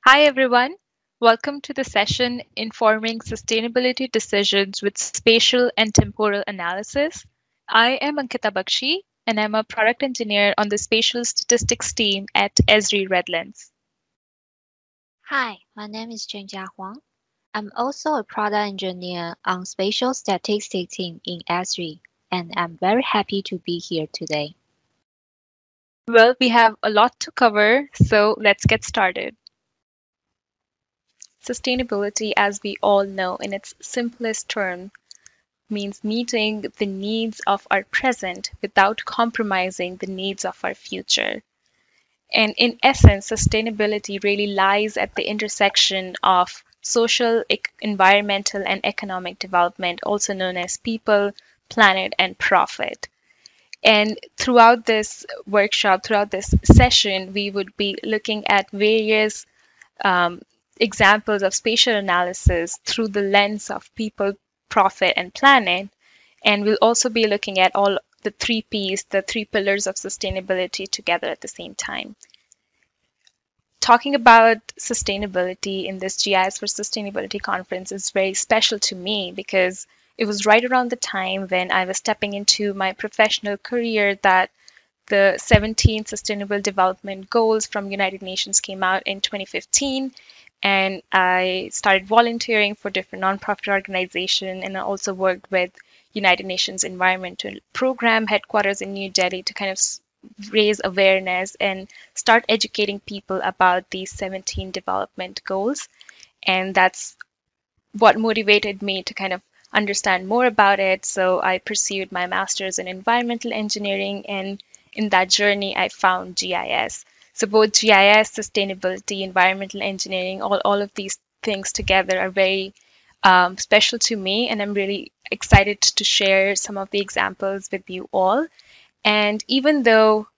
Hi, everyone. Welcome to the session Informing Sustainability Decisions with Spatial and Temporal Analysis. I am Ankita Bakshi, and I'm a product engineer on the Spatial Statistics team at Esri Redlands. Hi, my name is Zhengjia Huang. I'm also a product engineer on Spatial Statistics team in Esri, and I'm very happy to be here today. Well, we have a lot to cover, so let's get started. Sustainability, as we all know, in its simplest term, means meeting the needs of our present without compromising the needs of our future. And in essence, sustainability really lies at the intersection of social, environmental, and economic development, also known as people, planet, and profit. And throughout this workshop, throughout this session, we would be looking at various um, examples of spatial analysis through the lens of people, profit, and planet. And we'll also be looking at all the three P's, the three pillars of sustainability together at the same time. Talking about sustainability in this GIS for Sustainability conference is very special to me because it was right around the time when I was stepping into my professional career that the 17 Sustainable Development Goals from United Nations came out in 2015, and I started volunteering for different nonprofit organizations, and I also worked with United Nations Environmental Program headquarters in New Delhi to kind of raise awareness and start educating people about these 17 development goals. And that's what motivated me to kind of understand more about it. So I pursued my master's in environmental engineering, and in that journey, I found GIS. So both GIS, sustainability, environmental engineering, all of these things together are very special to me, and I'm really excited to share some of the examples with you all. And even though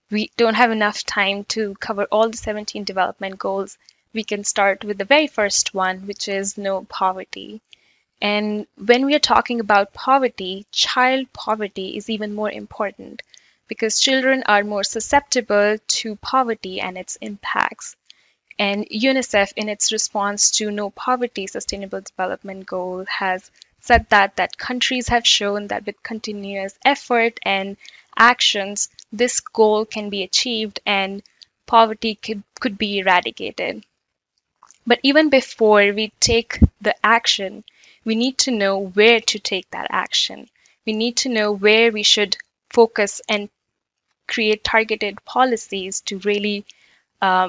we don't have enough time to cover all the 17 development goals, we can start with the very first one, which is no poverty. And when we are talking about poverty, child poverty is even more important because children are more susceptible to poverty and its impacts. And UNICEF, in its response to No Poverty Sustainable Development Goal, has said that countries have shown that with continuous effort and actions, this goal can be achieved and poverty could be eradicated. But even before we take the action, we need to know where to take that action. We need to know where we should focus and create targeted policies to really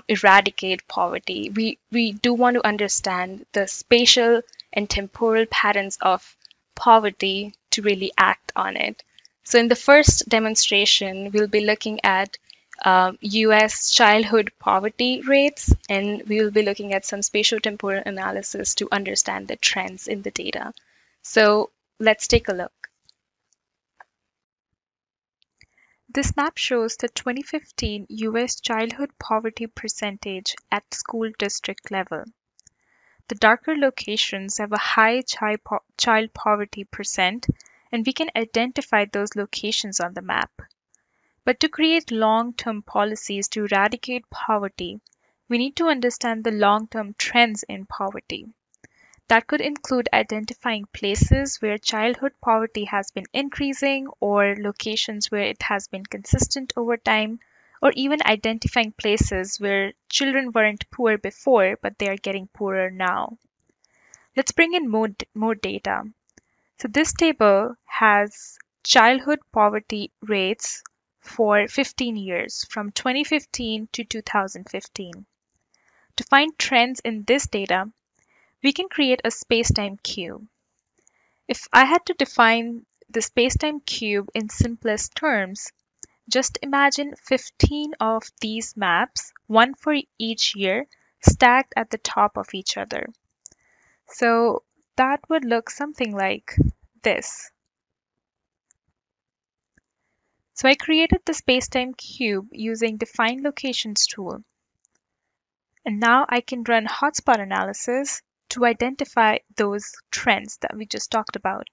eradicate poverty. We do want to understand the spatial and temporal patterns of poverty to really act on it. So, in the first demonstration, we'll be looking at US childhood poverty rates, and we will be looking at some spatial temporal analysis to understand the trends in the data. So, let's take a look. This map shows the 2015 US childhood poverty percentage at school district level. The darker locations have a high child poverty percent, and we can identify those locations on the map. But to create long-term policies to eradicate poverty, we need to understand the long-term trends in poverty. That could include identifying places where childhood poverty has been increasing or locations where it has been consistent over time, or even identifying places where children weren't poor before but they are getting poorer now. Let's bring in more data. So this table has childhood poverty rates for 15 years from 2015 to 2015. To find trends in this data, we can create a spacetime cube. If I had to define the spacetime cube in simplest terms, just imagine 15 of these maps, one for each year, stacked at the top of each other. So that would look something like this. So I created the spacetime cube using Define Locations tool. And now I can run hotspot analysis to identify those trends that we just talked about.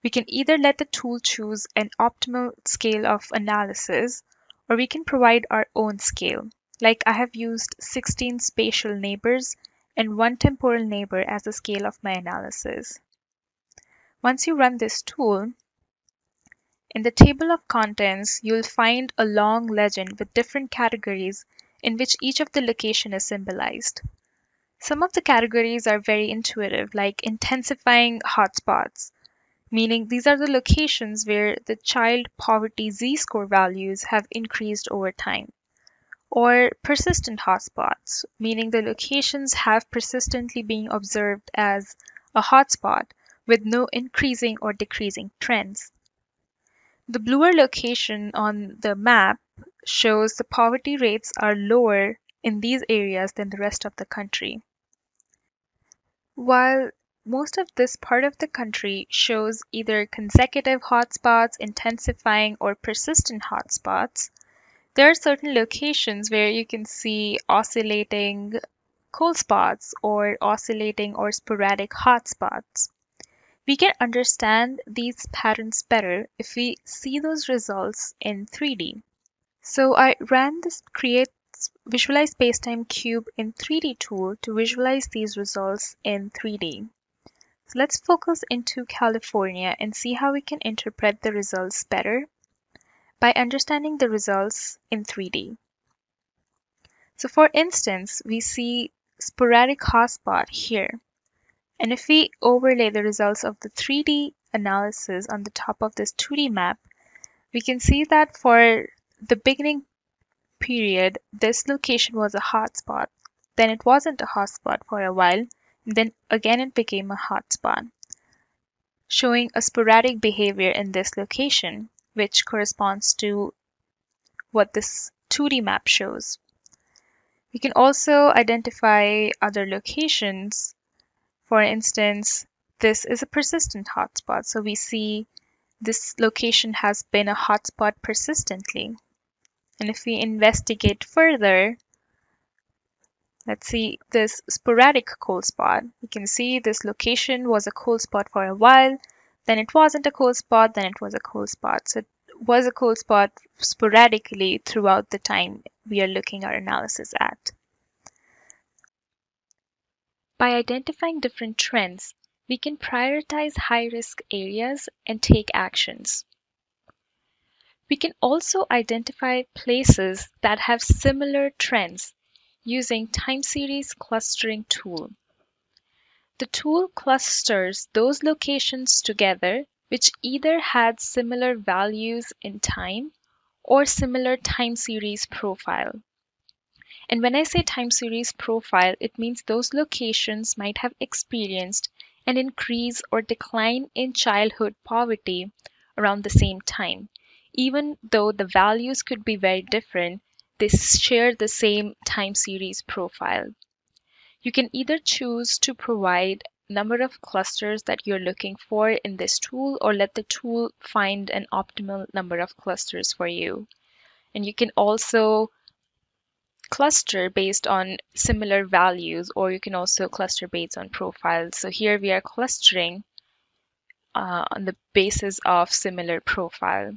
We can either let the tool choose an optimal scale of analysis, or we can provide our own scale. Like I have used 16 spatial neighbors and one temporal neighbor as the scale of my analysis. Once you run this tool, in the table of contents, you'll find a long legend with different categories in which each of the location is symbolized. Some of the categories are very intuitive, like intensifying hotspots, meaning these are the locations where the child poverty z-score values have increased over time. Or persistent hotspots, meaning the locations have persistently been observed as a hotspot with no increasing or decreasing trends. The bluer location on the map shows the poverty rates are lower in these areas than the rest of the country. While most of this part of the country shows either consecutive hotspots, intensifying, or persistent hotspots, there are certain locations where you can see oscillating cold spots or oscillating or sporadic hotspots. We can understand these patterns better if we see those results in 3D. So I ran this Create Visualize Spacetime Cube in 3D tool to visualize these results in 3D. So let's focus into California and see how we can interpret the results better by understanding the results in 3D. So for instance, we see sporadic hotspot here. And if we overlay the results of the 3D analysis on the top of this 2D map, we can see that for the beginning period, this location was a hotspot. Then it wasn't a hotspot for a while, and then again it became a hotspot, showing a sporadic behavior in this location, which corresponds to what this 2D map shows. We can also identify other locations. For instance, this is a persistent hotspot, so we see this location has been a hotspot persistently. And if we investigate further, let's see this sporadic cold spot. We can see this location was a cold spot for a while, then it wasn't a cold spot, then it was a cold spot. So it was a cold spot sporadically throughout the time we are looking our analysis at. By identifying different trends, we can prioritize high-risk areas and take actions. We can also identify places that have similar trends using time series clustering tool. The tool clusters those locations together which either had similar values in time or similar time series profile. And when I say time series profile, it means those locations might have experienced an increase or decline in childhood poverty around the same time. Even though the values could be very different, they share the same time series profile. You can either choose to provide number of clusters that you're looking for in this tool or let the tool find an optimal number of clusters for you. And you can also cluster based on similar values, or you can also cluster based on profiles. So here we are clustering on the basis of similar profile.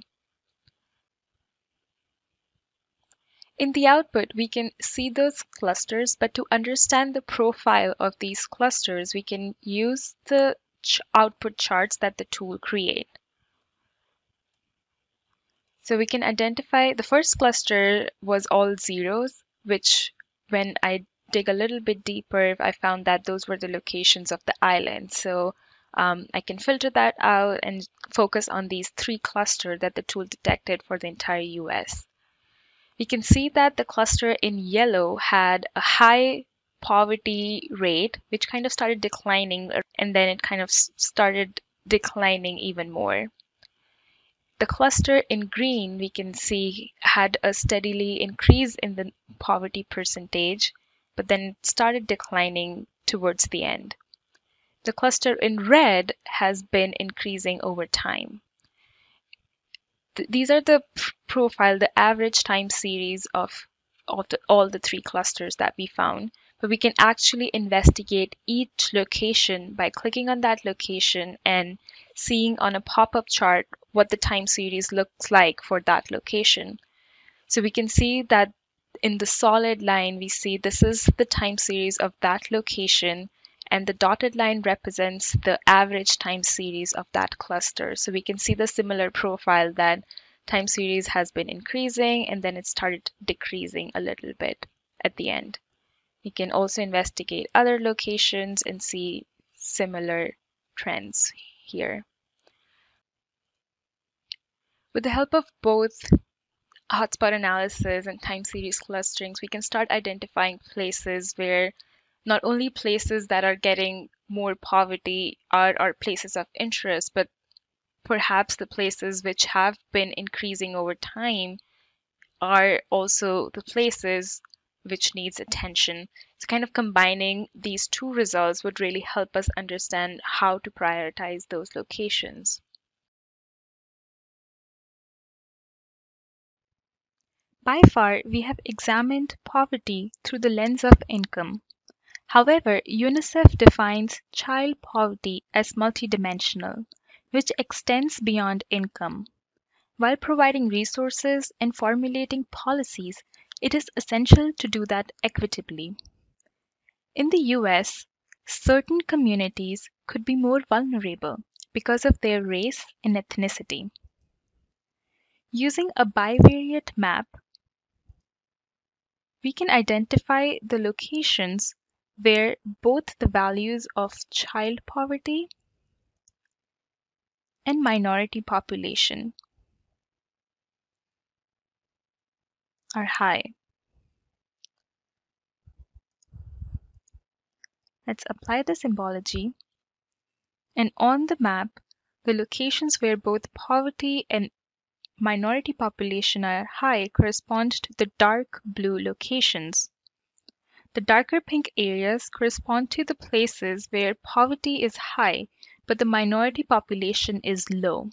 In the output, we can see those clusters, but to understand the profile of these clusters, we can use the output charts that the tool creates. So we can identify the first cluster was all zeros, which when I dig a little bit deeper, I found that those were the locations of the island. So I can filter that out and focus on these three clusters that the tool detected for the entire US. We can see that the cluster in yellow had a high poverty rate, which kind of started declining, and then it kind of started declining even more. The cluster in green, we can see, had a steadily increase in the poverty percentage, but then it started declining towards the end. The cluster in red has been increasing over time. These are the profile, the average time series of all the three clusters that we found. But we can actually investigate each location by clicking on that location and seeing on a pop-up chart what the time series looks like for that location. So we can see that in the solid line, we see this is the time series of that location, and the dotted line represents the average time series of that cluster. So we can see the similar profile that time series has been increasing and then it started decreasing a little bit at the end. We can also investigate other locations and see similar trends here. With the help of both hotspot analysis and time series clusterings, we can start identifying places where not only places that are getting more poverty are places of interest, but perhaps the places which have been increasing over time are also the places which needs attention. So kind of combining these two results would really help us understand how to prioritize those locations. By far, we have examined poverty through the lens of income. However, UNICEF defines child poverty as multidimensional, which extends beyond income. While providing resources and formulating policies, it is essential to do that equitably. In the US, certain communities could be more vulnerable because of their race and ethnicity. Using a bivariate map, we can identify the locations where both the values of child poverty and minority population are high. Let's apply the symbology. And on the map, the locations where both poverty and minority population are high correspond to the dark blue locations. The darker pink areas correspond to the places where poverty is high, but the minority population is low.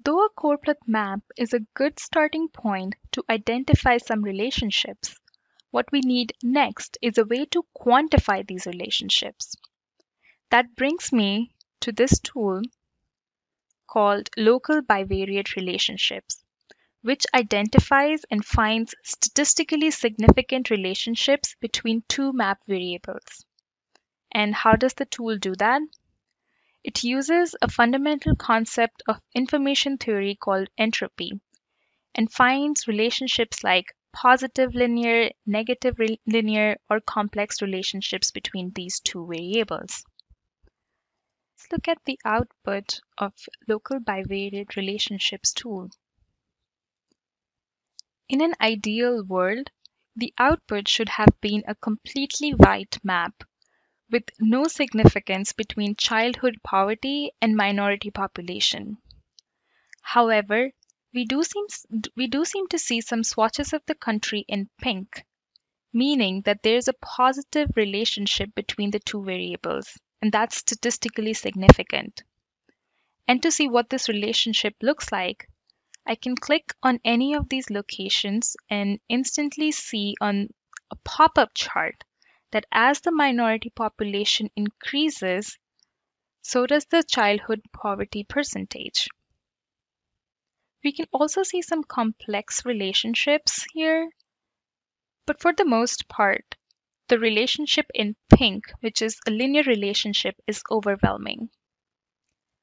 Though a corporate map is a good starting point to identify some relationships, what we need next is a way to quantify these relationships. That brings me to this tool called local bivariate relationships, which identifies and finds statistically significant relationships between two map variables. And how does the tool do that? It uses a fundamental concept of information theory called entropy and finds relationships like positive linear, negative linear, or complex relationships between these two variables. Let's look at the output of local bivariate relationships tool. In an ideal world, the output should have been a completely white map with no significance between childhood poverty and minority population. However, we do seem to see some swatches of the country in pink, meaning that there's a positive relationship between the two variables, and that's statistically significant. And to see what this relationship looks like, I can click on any of these locations and instantly see on a pop-up chart that as the minority population increases, so does the childhood poverty percentage. We can also see some complex relationships here, but for the most part, the relationship in pink, which is a linear relationship, is overwhelming.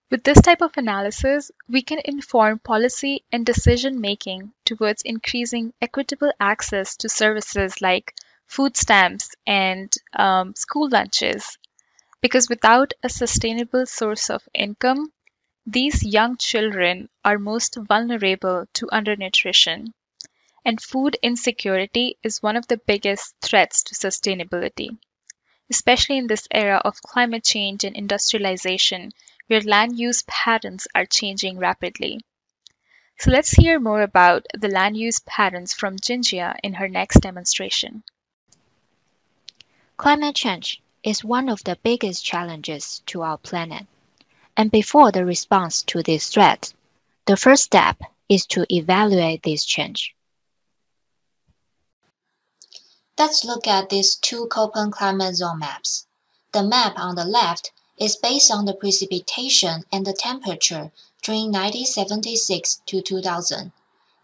With this type of analysis, we can inform policy and decision making towards increasing equitable access to services like food stamps and school lunches. Because without a sustainable source of income, these young children are most vulnerable to undernutrition. And food insecurity is one of the biggest threats to sustainability, especially in this era of climate change and industrialization, where land use patterns are changing rapidly. So let's hear more about the land use patterns from Jinjia in her next demonstration. Climate change is one of the biggest challenges to our planet. And before the response to this threat, the first step is to evaluate this change. Let's look at these two Köppen climate zone maps. The map on the left is based on the precipitation and the temperature during 1976 to 2000,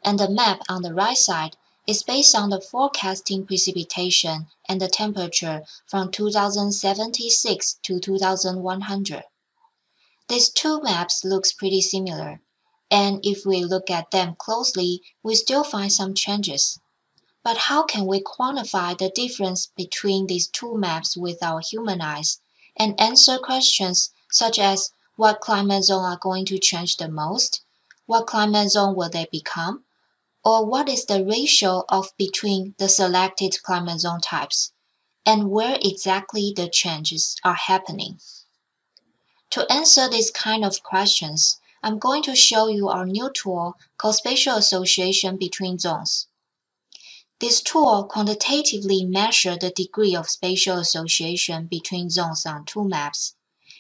and the map on the right side is based on the forecasting precipitation and the temperature from 2076 to 2100. These two maps look pretty similar, and if we look at them closely, we still find some changes. But how can we quantify the difference between these two maps with our human eyes and answer questions such as what climate zone are going to change the most, what climate zone will they become, or what is the ratio of between the selected climate zone types, and where exactly the changes are happening? To answer these kind of questions, I'm going to show you our new tool called Spatial Association Between Zones. This tool quantitatively measures the degree of spatial association between zones on two maps.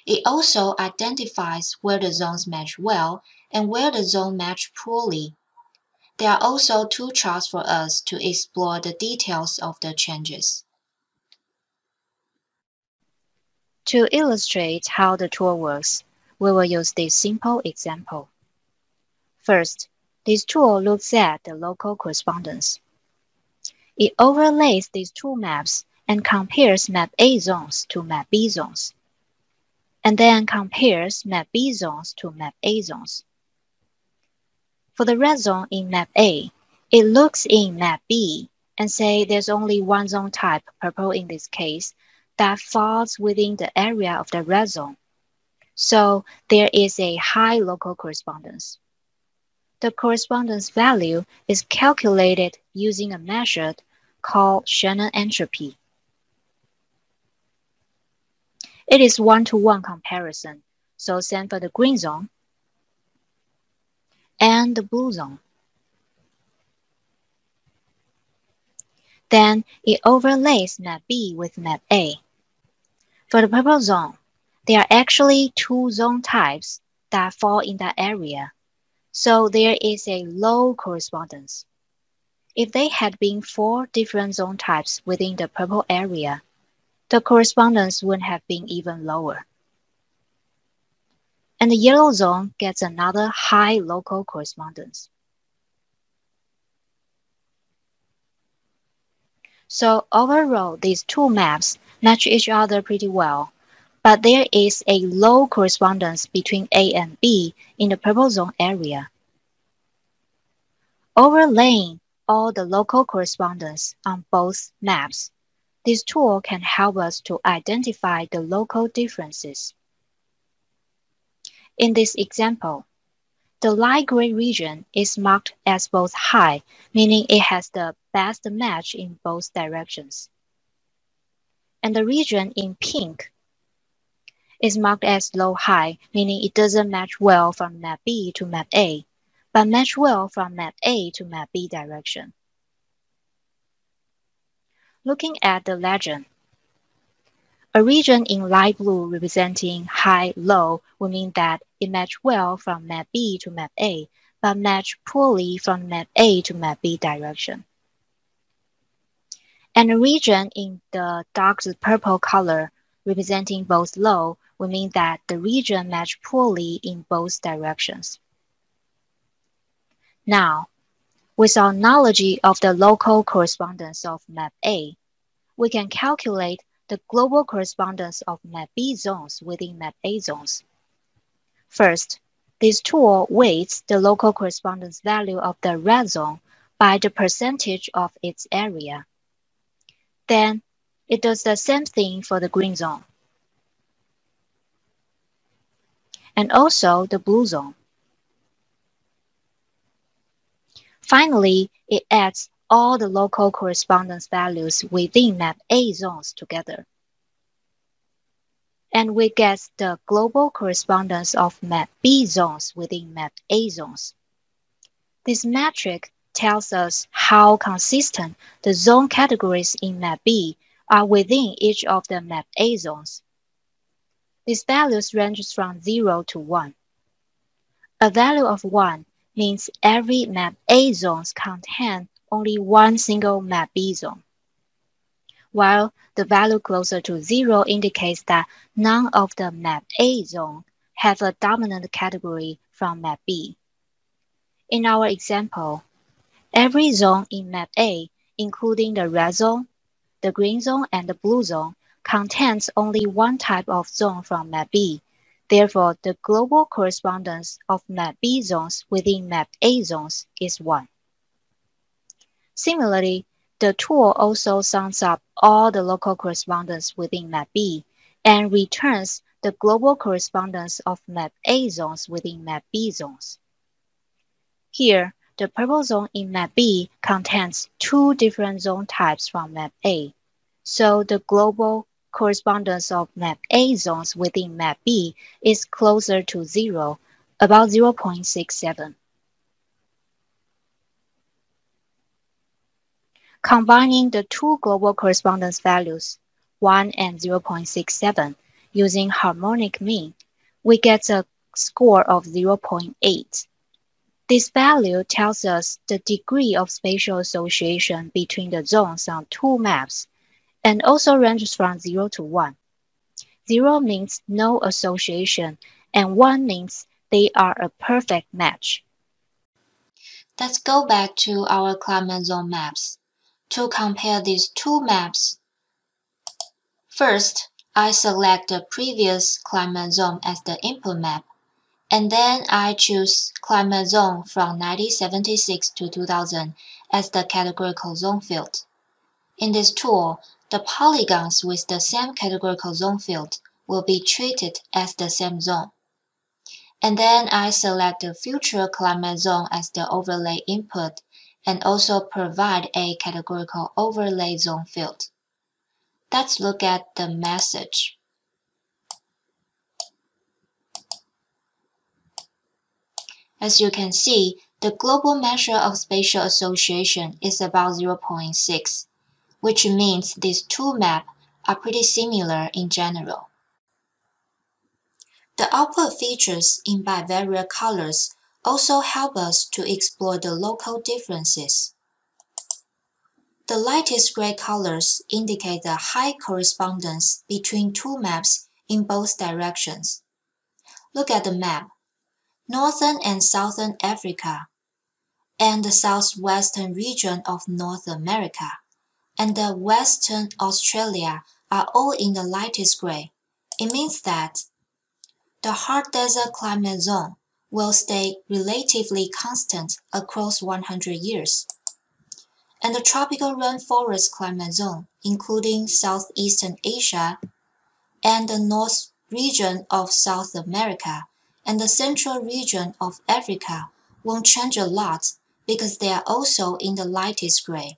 It also identifies where the zones match well and where the zones match poorly. There are also two charts for us to explore the details of the changes. To illustrate how the tool works, we will use this simple example. First, this tool looks at the local correspondence. It overlays these two maps and compares map A zones to map B zones, and then compares map B zones to map A zones. For the red zone in map A, it looks in map B and say there's only one zone type, purple in this case, that falls within the area of the red zone. So there is a high local correspondence. The correspondence value is calculated using a method called Shannon entropy. It is one-to-one comparison, so same for the green zone and the blue zone. Then it overlays map B with map A. For the purple zone, there are actually two zone types that fall in that area, so there is a low correspondence. If there had been 4 different zone types within the purple area, the correspondence would have been even lower. And the yellow zone gets another high local correspondence. So overall, these two maps match each other pretty well, but there is a low correspondence between A and B in the purple zone area. Overlaying all the local correspondence on both maps, this tool can help us to identify the local differences. In this example, the light gray region is marked as both high, meaning it has the best match in both directions. And the region in pink is marked as low-high, meaning it doesn't match well from map B to map A, but match well from map A to map B direction. Looking at the legend, a region in light blue representing high-low would mean that it matched well from map B to map A, but matched poorly from map A to map B direction. And a region in the dark purple color representing both low would mean that the region matched poorly in both directions. Now, with our knowledge of the local correspondence of map A, we can calculate the global correspondence of map B zones within map A zones. First, this tool weights the local correspondence value of the red zone by the percentage of its area. Then, it does the same thing for the green zone, and also the blue zone. Finally, it adds all the local correspondence values within map A zones together. And we get the global correspondence of map B zones within map A zones. This metric tells us how consistent the zone categories in map B are within each of the map A zones. These values range from 0 to 1. A value of 1 means every map A zones contain only one single map B zone, while the value closer to 0 indicates that none of the map A zone have a dominant category from map B. In our example, Every zone in map A, including the red zone, the green zone, and the blue zone, contains only one type of zone from map B. Therefore, the global correspondence of map B zones within map A zones is 1. Similarly, the tool also sums up all the local correspondence within map B and returns the global correspondence of map A zones within map B zones. Here, the purple zone in map B contains two different zone types from map A, so the global correspondence of map A zones within map B is closer to 0, about 0.67. Combining the two global correspondence values, 1 and 0.67, using harmonic mean, we get a score of 0.8. This value tells us the degree of spatial association between the zones on two maps, and also ranges from 0 to 1. 0 means no association, and 1 means they are a perfect match. Let's go back to our climate zone maps. To compare these two maps, first, I select the previous climate zone as the input map, and then I choose climate zone from 1976 to 2000 as the categorical zone field. In this tool, the polygons with the same categorical zone field will be treated as the same zone. And then I select the future climate zone as the overlay input and also provide a categorical overlay zone field. Let's look at the message. As you can see, the global measure of spatial association is about 0.6, which means these two maps are pretty similar in general. The output features in bivariate colors also help us to explore the local differences. The lightest gray colors indicate the high correspondence between two maps in both directions. Look at the map. Northern and Southern Africa, and the southwestern region of North America, and the Western Australia are all in the lightest gray. It means that the hard desert climate zone will stay relatively constant across 100 years. And the tropical rainforest climate zone, including Southeastern Asia and the North region of South America and the Central region of Africa, won't change a lot because they are also in the lightest gray.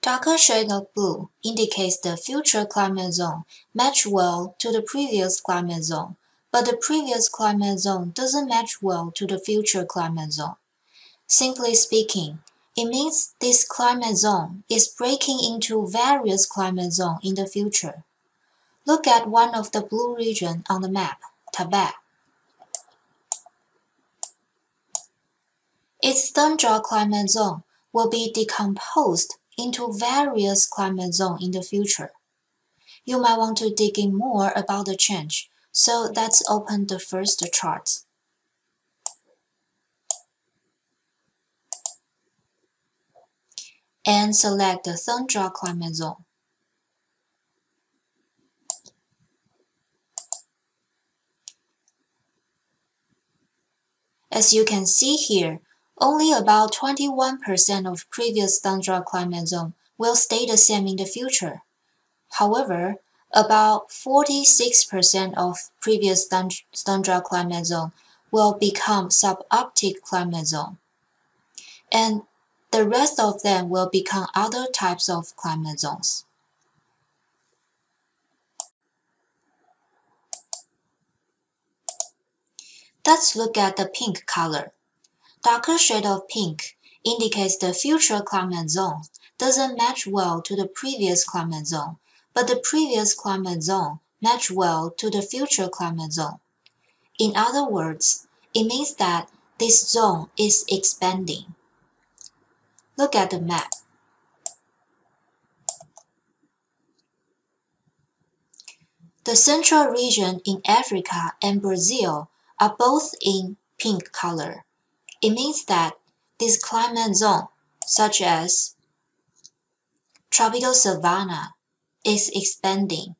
Darker shade of blue indicates the future climate zone match well to the previous climate zone, but the previous climate zone doesn't match well to the future climate zone. Simply speaking, it means this climate zone is breaking into various climate zones in the future. Look at one of the blue regions on the map, Tibet. Its tundra climate zone will be decomposed into various climate zones in the future. You might want to dig in more about the change, so let's open the first chart. And select the tundra climate zone. As you can see here, only about 21% of previous tundra climate zone will stay the same in the future. However, about 46% of previous tundra climate zone will become subarctic climate zone, and the rest of them will become other types of climate zones. Let's look at the pink color. Darker shade of pink indicates the future climate zone doesn't match well to the previous climate zone, but the previous climate zone match well to the future climate zone. In other words, it means that this zone is expanding. Look at the map. The central region in Africa and Brazil are both in pink color. It means that this climate zone, such as tropical savanna, is expanding.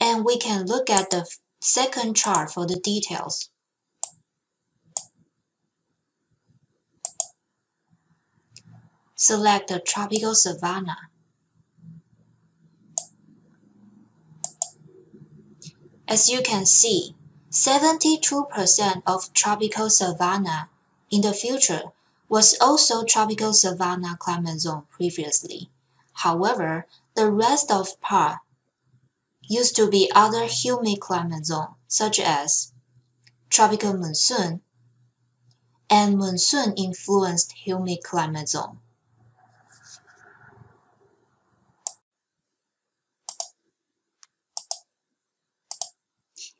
And we can look at the second chart for the details. Select the tropical savanna. As you can see, 72% of tropical savanna in the future was also tropical savanna climate zone previously. However, the rest of part used to be other humid climate zone, such as tropical monsoon and monsoon-influenced humid climate zone.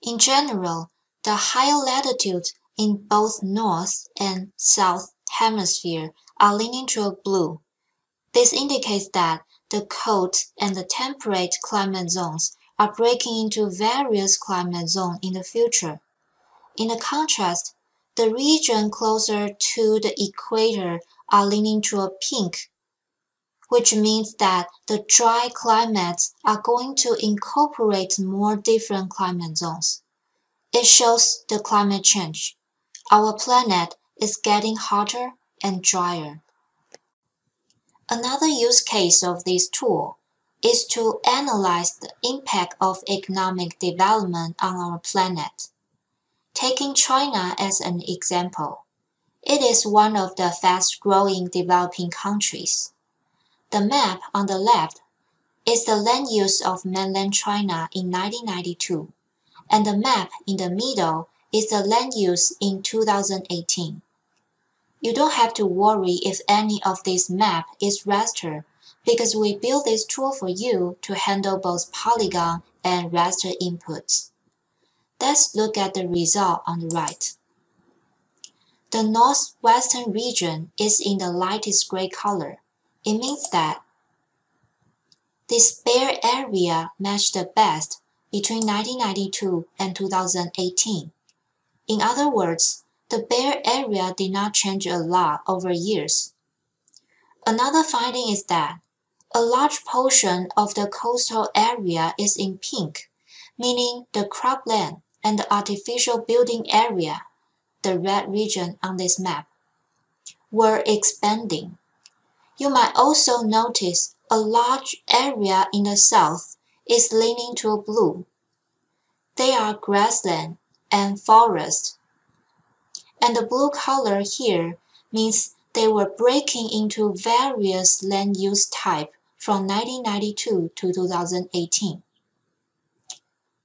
In general, the higher latitudes in both north and south hemisphere are leaning toward blue. This indicates that the cold and the temperate climate zones are breaking into various climate zones in the future. In contrast, the region closer to the equator are leaning toward pink, which means that the dry climates are going to incorporate more different climate zones. It shows the climate change. Our planet is getting hotter and drier. Another use case of this tool is to analyze the impact of economic development on our planet. Taking China as an example, it is one of the fast-growing developing countries. The map on the left is the land use of mainland China in 1992, and the map in the middle is the land use in 2018. You don't have to worry if any of this map is raster, because we built this tool for you to handle both polygon and raster inputs. Let's look at the result on the right. The northwestern region is in the lightest gray color. It means that this bare area matched the best between 1992 and 2018. In other words, the bare area did not change a lot over years. Another finding is that a large portion of the coastal area is in pink, meaning the cropland and the artificial building area, the red region on this map, were expanding. You might also notice a large area in the south is leaning to blue. They are grassland and forest. And the blue color here means they were breaking into various land use type from 1992 to 2018.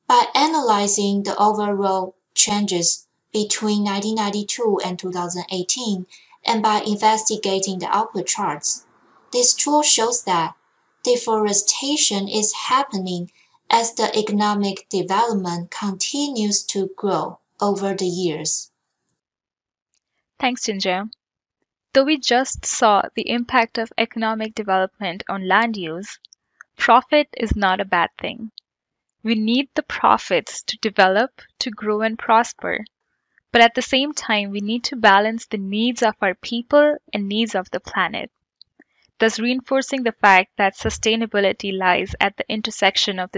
By analyzing the overall changes between 1992 and 2018, and by investigating the output charts, this tool shows that deforestation is happening as the economic development continues to grow over the years. Thanks, Ginger. Though we just saw the impact of economic development on land use, profit is not a bad thing. We need the profits to develop, to grow and prosper. But at the same time, we need to balance the needs of our people and needs of the planet, thus reinforcing the fact that sustainability lies at the intersection of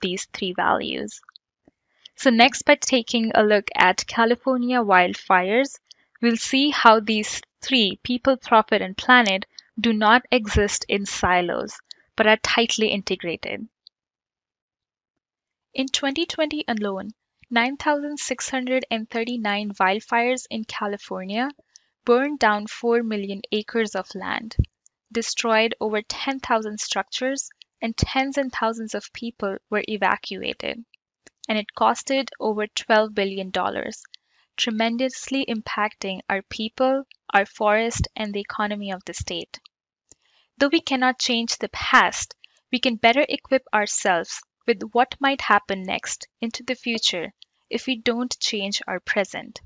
these three values. So next, by taking a look at California wildfires, we'll see how these three, people, profit, and planet, do not exist in silos, but are tightly integrated. In 2020 alone, 9,639 wildfires in California burned down 4 million acres of land, destroyed over 10,000 structures, and tens and thousands of people were evacuated. And it costed over $12 billion, tremendously impacting our people, our forest, and the economy of the state. Though we cannot change the past, we can better equip ourselves with what might happen next into the future if we don't change our present.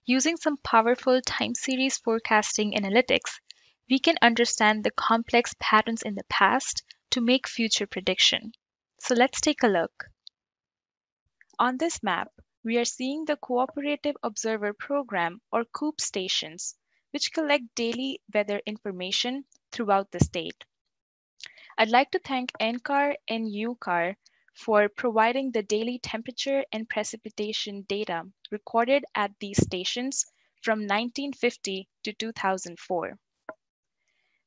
Using some powerful time series forecasting analytics, we can understand the complex patterns in the past to make future prediction. So let's take a look. On this map, we are seeing the Cooperative Observer Program, or COOP stations, which collect daily weather information throughout the state. I'd like to thank NCAR and UCAR for providing the daily temperature and precipitation data recorded at these stations from 1950 to 2004.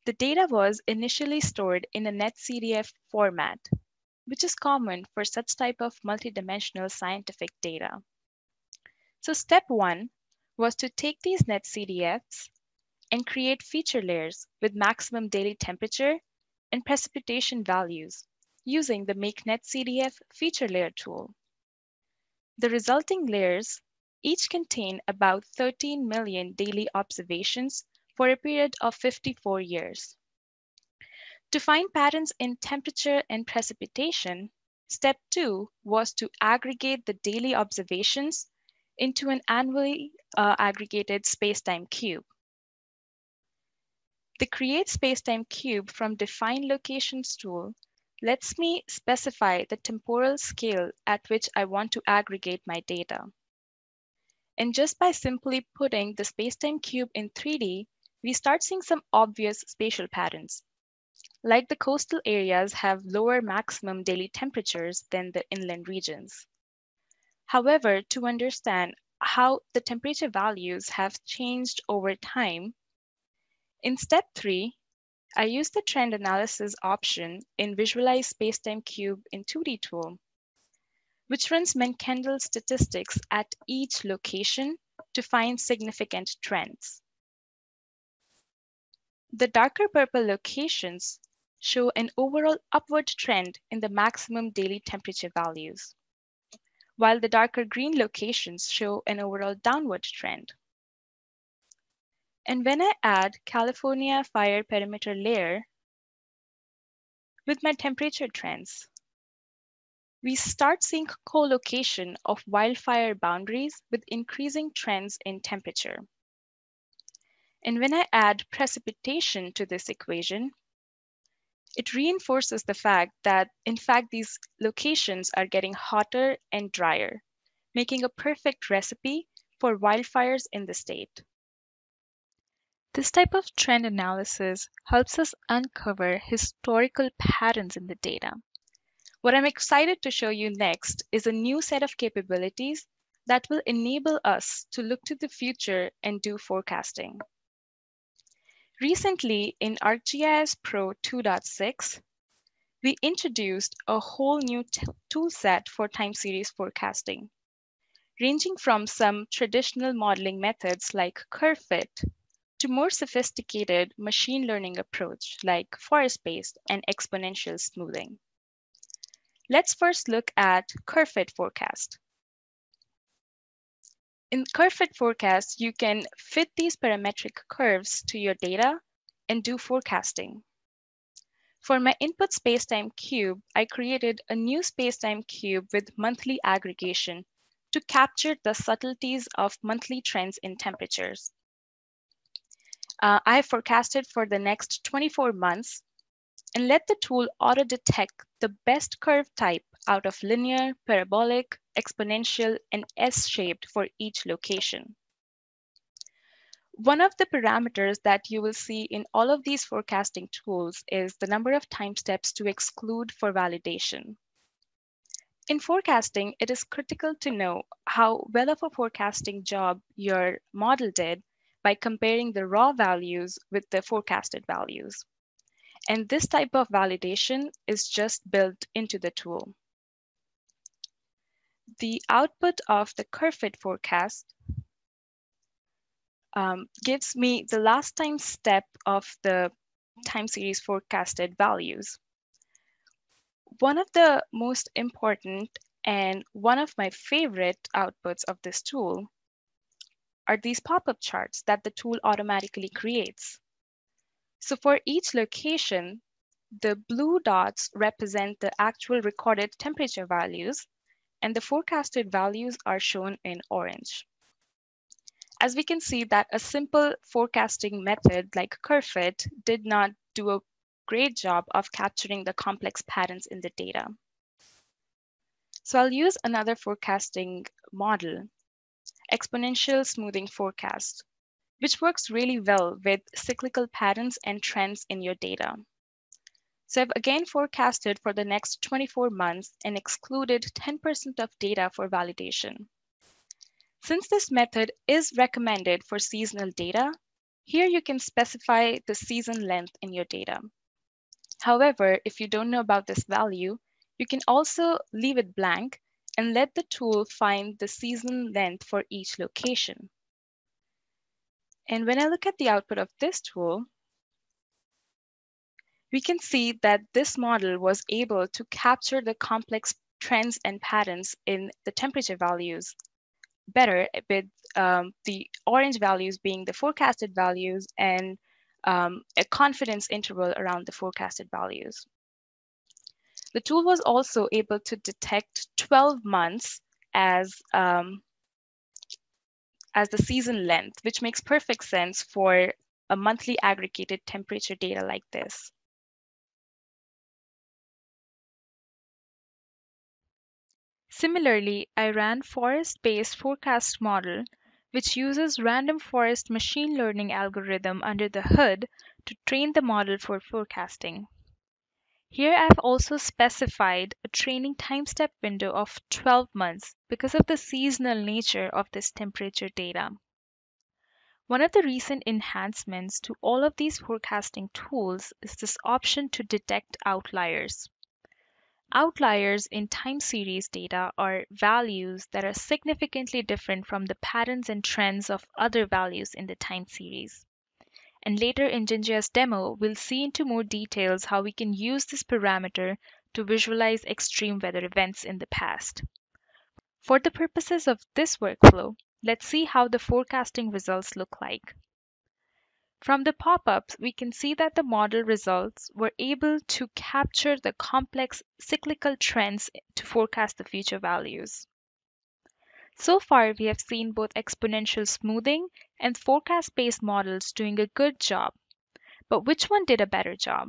The data was initially stored in a netcdf format, which is common for such type of multidimensional scientific data. So step one was to take these netcdfs and create feature layers with maximum daily temperature and precipitation values using the Make netcdf feature layer tool. The resulting layers each contain about 13 million daily observations for a period of 54 years. To find patterns in temperature and precipitation, step 2 was to aggregate the daily observations into an annually aggregated spacetime cube. The Create Spacetime Cube from Define Locations tool lets me specify the temporal scale at which I want to aggregate my data. And just by simply putting the spacetime cube in 3D, we start seeing some obvious spatial patterns. Like the coastal areas have lower maximum daily temperatures than the inland regions. However, to understand how the temperature values have changed over time, in step 3, I use the trend analysis option in Visualize Spacetime Cube in 2D tool, which runs Menkendel statistics at each location to find significant trends. The darker purple locations show an overall upward trend in the maximum daily temperature values, while the darker green locations show an overall downward trend. And when I add California fire perimeter layer with my temperature trends, we start seeing co-location of wildfire boundaries with increasing trends in temperature. And when I add precipitation to this equation, it reinforces the fact that, in fact, these locations are getting hotter and drier, making a perfect recipe for wildfires in the state. This type of trend analysis helps us uncover historical patterns in the data. What I'm excited to show you next is a new set of capabilities that will enable us to look to the future and do forecasting. Recently, in ArcGIS Pro 2.6, we introduced a whole new toolset for time series forecasting, ranging from some traditional modeling methods like curve fit to more sophisticated machine learning approach like forest-based and exponential smoothing. Let's first look at curve fit forecast. In curve fit forecast, you can fit these parametric curves to your data and do forecasting. For my input spacetime cube, I created a new spacetime cube with monthly aggregation to capture the subtleties of monthly trends in temperatures. I have forecasted for the next 24 months and let the tool auto-detect the best curve type out of linear, parabolic, exponential, and S-shaped for each location. One of the parameters that you will see in all of these forecasting tools is the number of time steps to exclude for validation. In forecasting, it is critical to know how well of a forecasting job your model did by comparing the raw values with the forecasted values. And this type of validation is just built into the tool. The output of the curve fit forecast gives me the last time step of the time series forecasted values. One of the most important and one of my favorite outputs of this tool are these pop-up charts that the tool automatically creates. So for each location, the blue dots represent the actual recorded temperature values, and the forecasted values are shown in orange. As we can see that a simple forecasting method like curve fit did not do a great job of capturing the complex patterns in the data. So I'll use another forecasting model, exponential smoothing forecast, which works really well with cyclical patterns and trends in your data. So I've again forecasted for the next 24 months and excluded 10% of data for validation. Since this method is recommended for seasonal data, here you can specify the season length in your data. However, if you don't know about this value, you can also leave it blank and let the tool find the season length for each location. And when I look at the output of this tool, we can see that this model was able to capture the complex trends and patterns in the temperature values better, with the orange values being the forecasted values and a confidence interval around the forecasted values. The tool was also able to detect 12 months as the season length, which makes perfect sense for a monthly aggregated temperature data like this. Similarly, I ran forest-based forecast model, which uses random forest machine learning algorithm under the hood to train the model for forecasting. Here I've also specified a training time step window of 12 months because of the seasonal nature of this temperature data. One of the recent enhancements to all of these forecasting tools is this option to detect outliers. Outliers in time series data are values that are significantly different from the patterns and trends of other values in the time series. And later in Jinja's demo, we'll see into more details how we can use this parameter to visualize extreme weather events in the past. For the purposes of this workflow, let's see how the forecasting results look like. From the pop-ups, we can see that the model results were able to capture the complex cyclical trends to forecast the future values. So far, we have seen both exponential smoothing and forecast-based models doing a good job. But which one did a better job?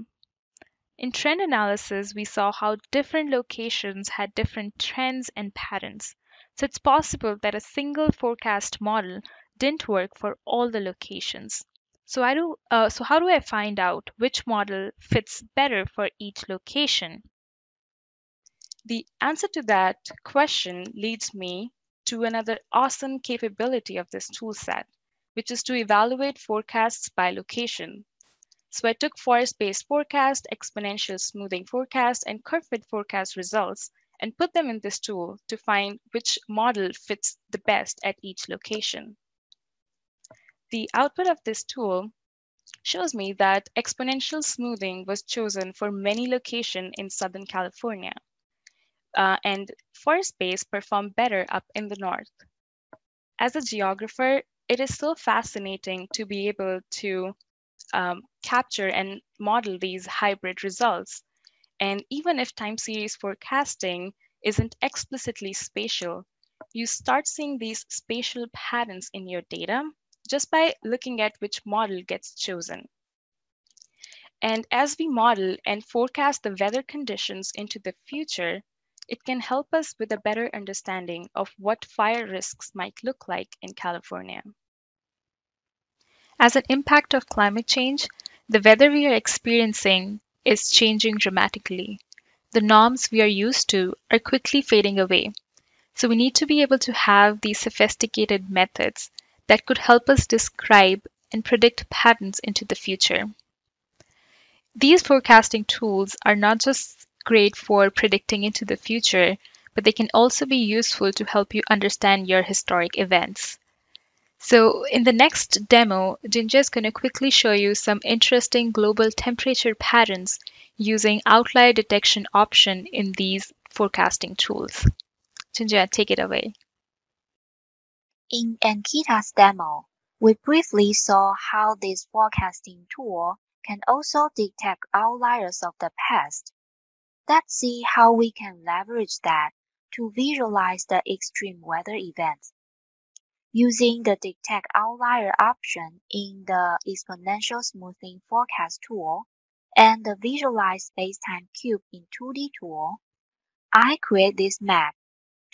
In trend analysis, we saw how different locations had different trends and patterns. So it's possible that a single forecast model didn't work for all the locations. So how do I find out which model fits better for each location? The answer to that question leads me to another awesome capability of this toolset, which is to evaluate forecasts by location. So I took forest-based forecast, exponential smoothing forecast, and curve fit forecast results and put them in this tool to find which model fits the best at each location. The output of this tool shows me that exponential smoothing was chosen for many locations in Southern California, and forest-based performed better up in the north. As a geographer, it is so fascinating to be able to capture and model these hybrid results. And even if time series forecasting isn't explicitly spatial, you start seeing these spatial patterns in your data just by looking at which model gets chosen. And as we model and forecast the weather conditions into the future, it can help us with a better understanding of what fire risks might look like in California. As an impact of climate change, the weather we are experiencing is changing dramatically. The norms we are used to are quickly fading away. So we need to be able to have these sophisticated methods that could help us describe and predict patterns into the future. These forecasting tools are not just great for predicting into the future, but they can also be useful to help you understand your historic events. So in the next demo, Ginger is going to quickly show you some interesting global temperature patterns using outlier detection option in these forecasting tools. Ginger, take it away. In Ankita's demo, we briefly saw how this forecasting tool can also detect outliers of the past. Let's see how we can leverage that to visualize the extreme weather events. Using the Detect Outlier option in the Exponential Smoothing Forecast tool and the Visualize SpaceTime Cube in 2D tool, I create this map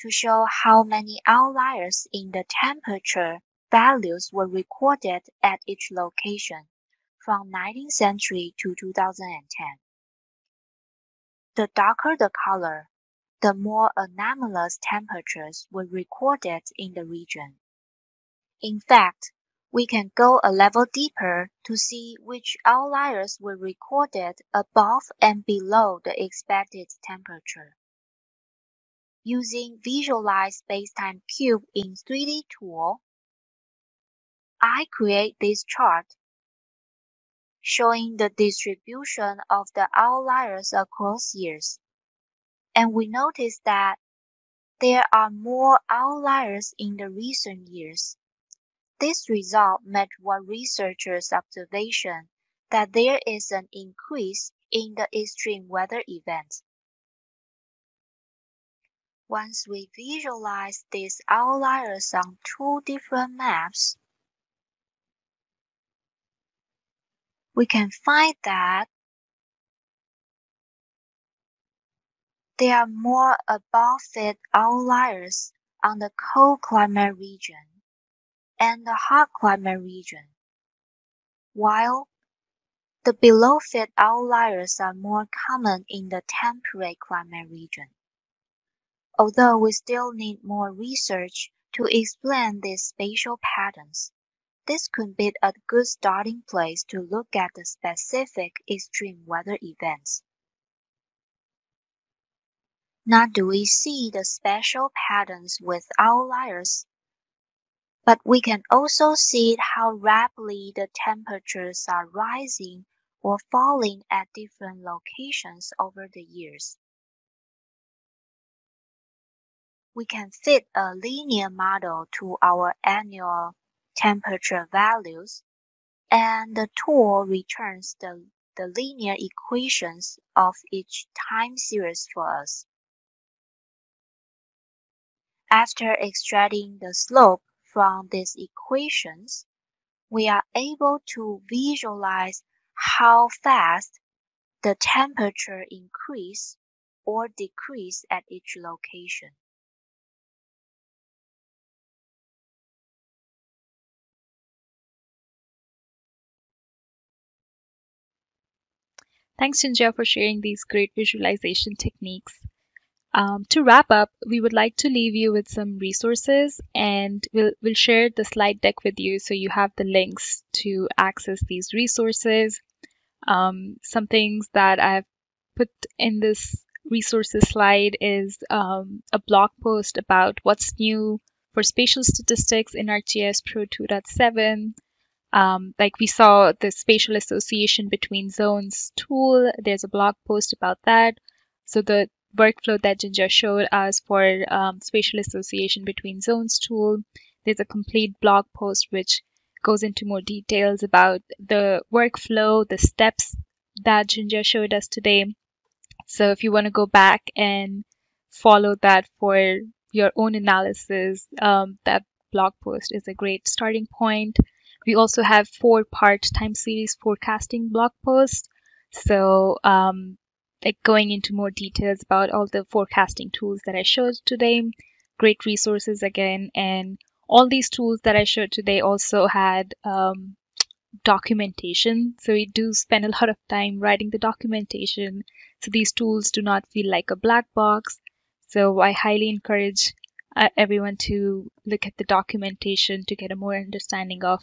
to show how many outliers in the temperature values were recorded at each location from 19th century to 2010. The darker the color, the more anomalous temperatures were recorded in the region. In fact, we can go a level deeper to see which outliers were recorded above and below the expected temperature. Using Visualize SpaceTime Cube in 3D tool, I create this chart showing the distribution of the outliers across years. And we notice that there are more outliers in the recent years. This result matched one researcher's observation that there is an increase in the extreme weather events. Once we visualize these outliers on two different maps, we can find that there are more above-it outliers on the cold climate region and the hot climate region, while the below-it outliers are more common in the temperate climate region. Although we still need more research to explain these spatial patterns, this could be a good starting place to look at the specific extreme weather events. Not do we see the spatial patterns with outliers, but we can also see how rapidly the temperatures are rising or falling at different locations over the years. We can fit a linear model to our annual temperature values, and the tool returns the linear equations of each time series for us. After extracting the slope from these equations, we are able to visualize how fast the temperature increase or decrease at each location. Thanks, Jinja, for sharing these great visualization techniques. To wrap up, we would like to leave you with some resources, and we'll share the slide deck with you so you have the links to access these resources. Some things that I've put in this resources slide is a blog post about what's new for spatial statistics in ArcGIS Pro 2.7. Like we saw the spatial association between zones tool, there's a blog post about that. So the workflow that Ginger showed us for spatial association between zones tool, there's a complete blog post which goes into more details about the workflow, the steps that Ginger showed us today. So if you want to go back and follow that for your own analysis, that blog post is a great starting point. We also have 4-part time series forecasting blog posts. So like going into more details about all the forecasting tools that I showed today. Great resources again. And all these tools that I showed today also had documentation. So we do spend a lot of time writing the documentation. So these tools do not feel like a black box. So I highly encourage everyone to look at the documentation to get a more understanding of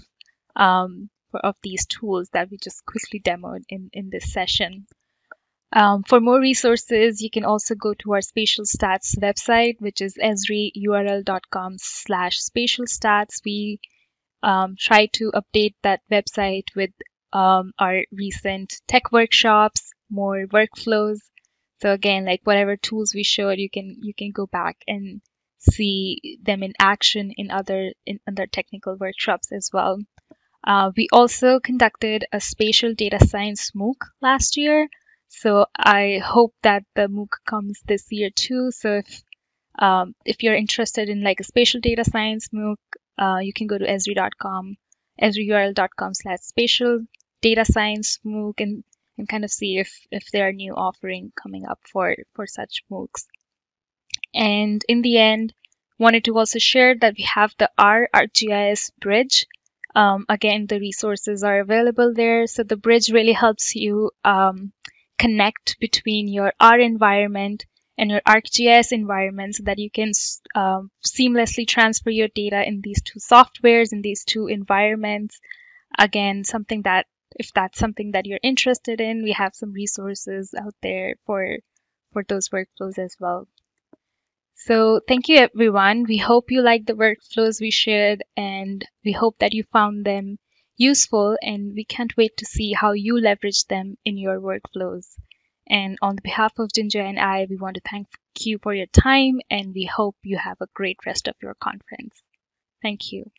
these tools that we just quickly demoed in this session. For more resources, you can also go to our Spatial Stats website, which is esriurl.com/spatial stats. We try to update that website with our recent tech workshops, more workflows. So again, like whatever tools we showed, you can go back and see them in action in other technical workshops as well. We also conducted a spatial data science MOOC last year. So I hope that the MOOC comes this year too. So if you're interested in like a spatial data science MOOC, you can go to esri.com, esriurl.com/spatial data science MOOC and kind of see if there are new offering coming up for such MOOCs. And in the end, wanted to also share that we have the ArcGIS bridge. Again, the resources are available there. So the bridge really helps you connect between your R environment and your ArcGIS environment so that you can seamlessly transfer your data in these two softwares, in these two environments. Again, something that if that's something that you're interested in, we have some resources out there for those workflows as well. So thank you everyone. We hope you liked the workflows we shared and we hope that you found them useful, and we can't wait to see how you leverage them in your workflows. And on behalf of Ginger and I, we want to thank you for your time, and we hope you have a great rest of your conference. Thank you.